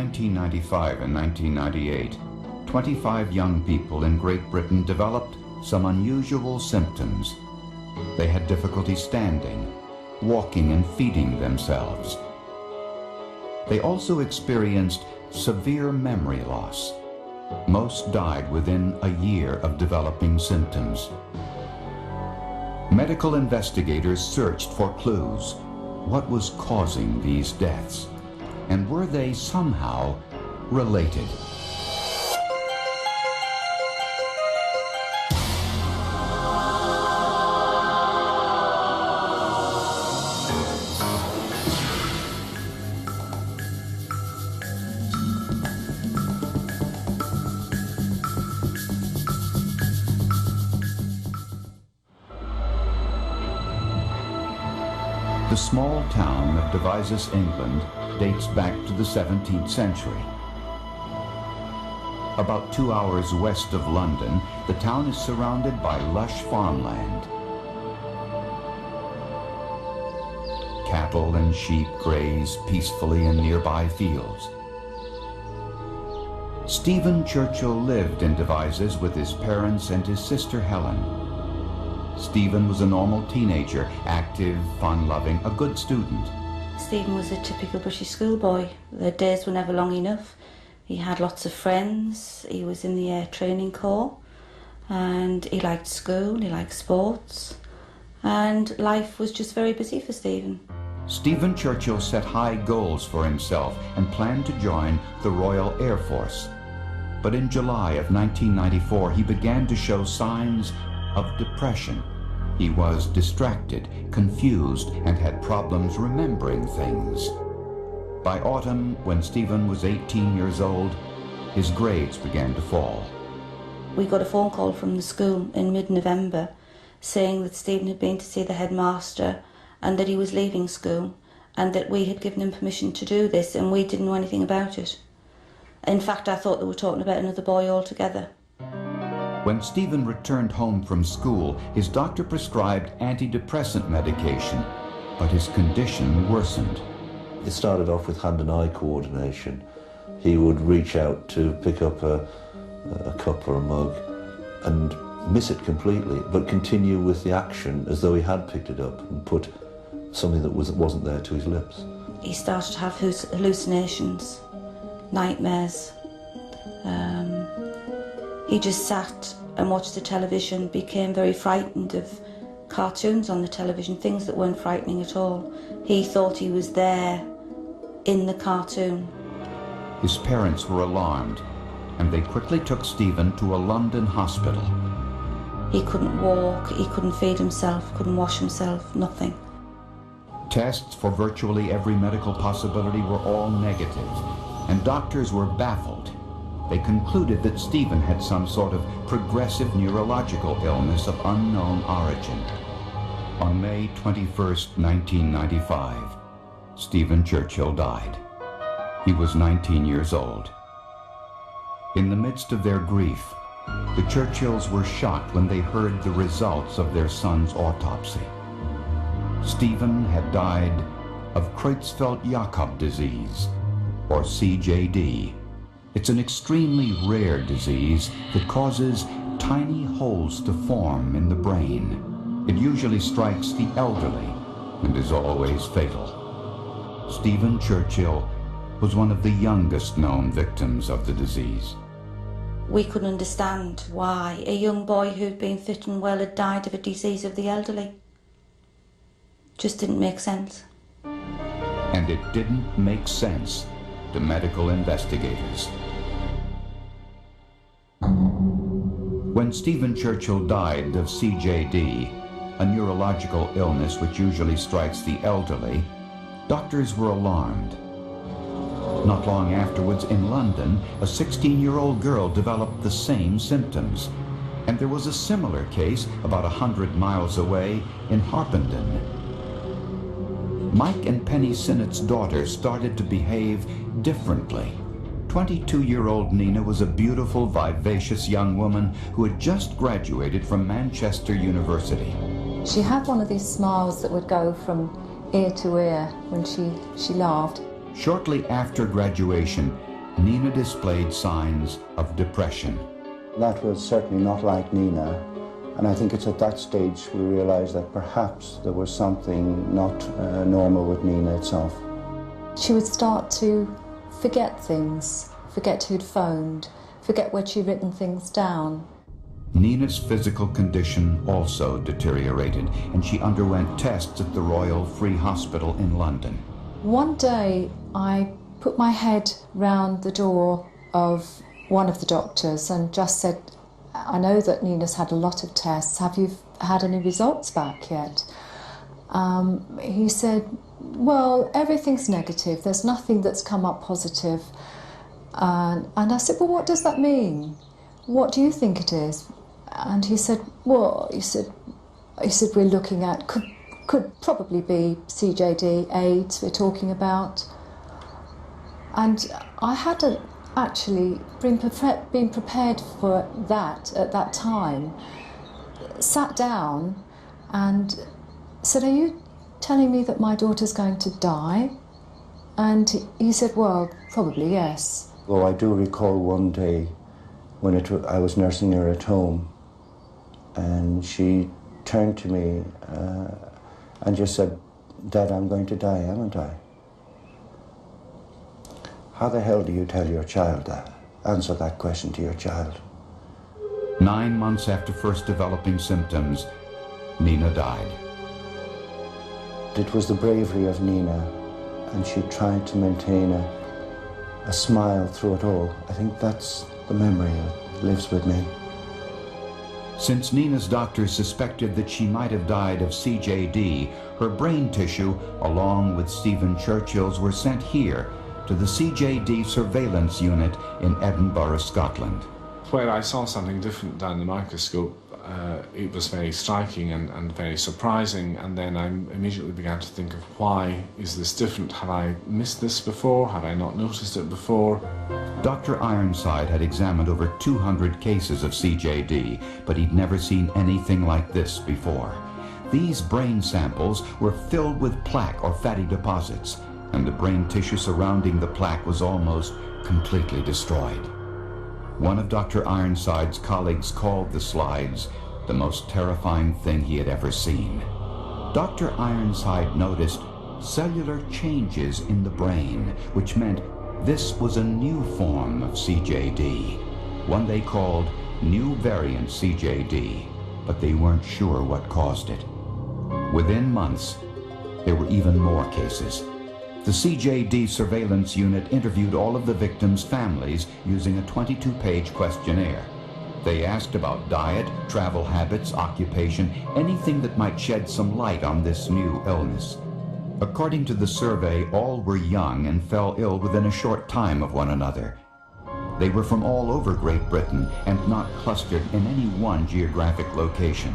1995 and 1998, 25 young people in Great Britain developed some unusual symptoms. They had difficulty standing, walking, and feeding themselves. They also experienced severe memory loss. Most died within a year of developing symptoms. Medical investigators searched for clues. What was causing these deaths? And were they somehow related? The small town of Devizes, England, dates back to the 17th century. About 2 hours west of London, the town is surrounded by lush farmland. Cattle and sheep graze peacefully in nearby fields. Stephen Churchill lived in Devizes with his parents and his sister Helen. Stephen was a normal teenager, active, fun-loving, a good student. Stephen was a typical British schoolboy. The days were never long enough. He had lots of friends. He was in the Air Training Corps, and he liked school, he liked sports, and life was just very busy for Stephen. Stephen Churchill set high goals for himself and planned to join the Royal Air Force. But in July of 1994, he began to show signs of depression. He was distracted, confused, and had problems remembering things. By autumn, when Stephen was 18 years old, his grades began to fall. We got a phone call from the school in mid-November saying that Stephen had been to see the headmaster and that he was leaving school and that we had given him permission to do this, and we didn't know anything about it. In fact, I thought they were talking about another boy altogether. When Stephen returned home from school, his doctor prescribed antidepressant medication, but his condition worsened. It started off with hand and eye coordination. He would reach out to pick up a cup or a mug and miss it completely, but continue with the action as though he had picked it up and put something that wasn't there to his lips. He started to have hallucinations, nightmares. He just sat and watched the television, became very frightened of cartoons on the television, things that weren't frightening at all. He thought he was there in the cartoon. His parents were alarmed, and they quickly took Stephen to a London hospital. He couldn't walk, he couldn't feed himself, couldn't wash himself, nothing. Tests for virtually every medical possibility were all negative, and doctors were baffled. They concluded that Stephen had some sort of progressive neurological illness of unknown origin. On May 21st, 1995, Stephen Churchill died. He was 19 years old. In the midst of their grief, the Churchills were shocked when they heard the results of their son's autopsy. Stephen had died of Creutzfeldt-Jakob disease, or CJD. It's an extremely rare disease that causes tiny holes to form in the brain. It usually strikes the elderly and is always fatal. Stephen Churchill was one of the youngest known victims of the disease. We couldn't understand why a young boy who'd been fit and well had died of a disease of the elderly. Just didn't make sense. And it didn't make sense to medical investigators. When Stephen Churchill died of CJD, a neurological illness which usually strikes the elderly, doctors were alarmed. Not long afterwards in London, a 16-year-old girl developed the same symptoms. And there was a similar case about 100 miles away in Harpenden. Mike and Penny Sinnott's daughter started to behave differently. 22-year-old Nina was a beautiful, vivacious young woman who had just graduated from Manchester University. She had one of these smiles that would go from ear to ear when she laughed. Shortly after graduation, Nina displayed signs of depression. That was certainly not like Nina, and I think it's at that stage we realised that perhaps there was something not normal with Nina itself. She would start to forget things, forget who'd phoned, forget where she'd written things down. Nina's physical condition also deteriorated, and she underwent tests at the Royal Free Hospital in London. One day I put my head round the door of one of the doctors and just said, I know that Nina's had a lot of tests. Have you had any results back yet? He said, well, everything's negative. There's nothing that's come up positive. And I said, well, what does that mean? What do you think it is? And he said, well, he said we're looking at, could probably be CJD, AIDS we're talking about. And I hadn't actually been prepared for that at that time. Sat down and said, are you telling me that my daughter's going to die? And he said, well, probably yes. Well, I do recall one day when I was nursing her at home, and she turned to me and just said, Dad, I'm going to die, haven't I? How the hell do you tell your child that? Answer that question to your child. 9 months after first developing symptoms, Nina died. It was the bravery of Nina, and she tried to maintain a smile through it all. I think that's the memory that lives with me. Since Nina's doctors suspected that she might have died of CJD, her brain tissue, along with Stephen Churchill's, were sent here to the CJD surveillance unit in Edinburgh, Scotland. When I saw something different down the microscope, it was very striking and very surprising, and then I immediately began to think of, why is this different? Have I missed this before? Have I not noticed it before? Dr. Ironside had examined over 200 cases of CJD, but he'd never seen anything like this before. These brain samples were filled with plaque or fatty deposits, and the brain tissue surrounding the plaque was almost completely destroyed. One of Dr. Ironside's colleagues called the slides the most terrifying thing he had ever seen. Dr. Ironside noticed cellular changes in the brain, which meant this was a new form of CJD, one they called new variant CJD, but they weren't sure what caused it. Within months, there were even more cases. The CJD surveillance unit interviewed all of the victims' families using a 22-page questionnaire. They asked about diet, travel habits, occupation, anything that might shed some light on this new illness. According to the survey, all were young and fell ill within a short time of one another. They were from all over Great Britain and not clustered in any one geographic location.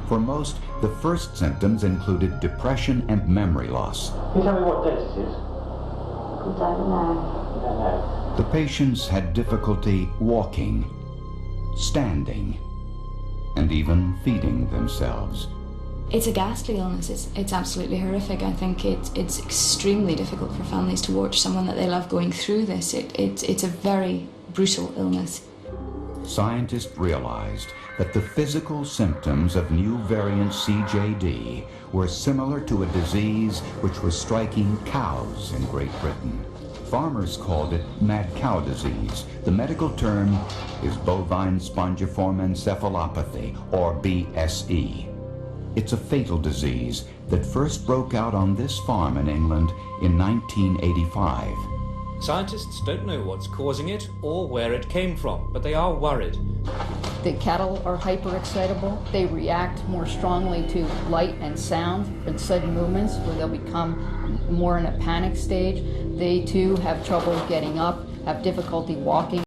For most, the first symptoms included depression and memory loss. Can you tell me what date it is? I don't know. You don't know. The patients had difficulty walking, standing, and even feeding themselves. It's a ghastly illness. It's absolutely horrific. I think it's extremely difficult for families to watch someone that they love going through this. It's a very brutal illness. Scientists realized that the physical symptoms of new variant CJD were similar to a disease which was striking cows in Great Britain. Farmers called it mad cow disease. The medical term is bovine spongiform encephalopathy, or BSE. It's a fatal disease that first broke out on this farm in England in 1985. Scientists don't know what's causing it or where it came from, but they are worried. The cattle are hyperexcitable. They react more strongly to light and sound and sudden movements, where they'll become more in a panic stage. They too have trouble getting up, have difficulty walking.